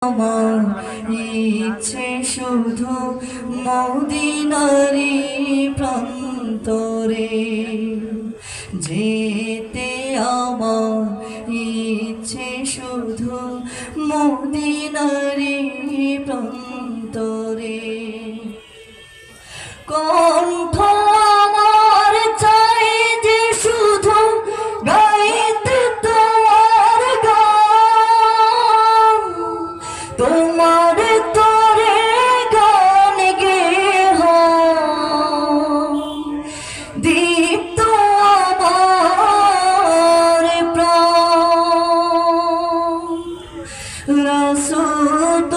আমার ইচ্ছে শুধু মদিনারি প্রান্তরে যেতে, আমার ইচ্ছে শুধু মদিনারি প্রান্তরে। কণ্ঠ আমার চাই যে শুধু গাইতে তোমার গান, তোমার তরে গান গেহ দীপ্ত আমার প্রাণ। রাসূল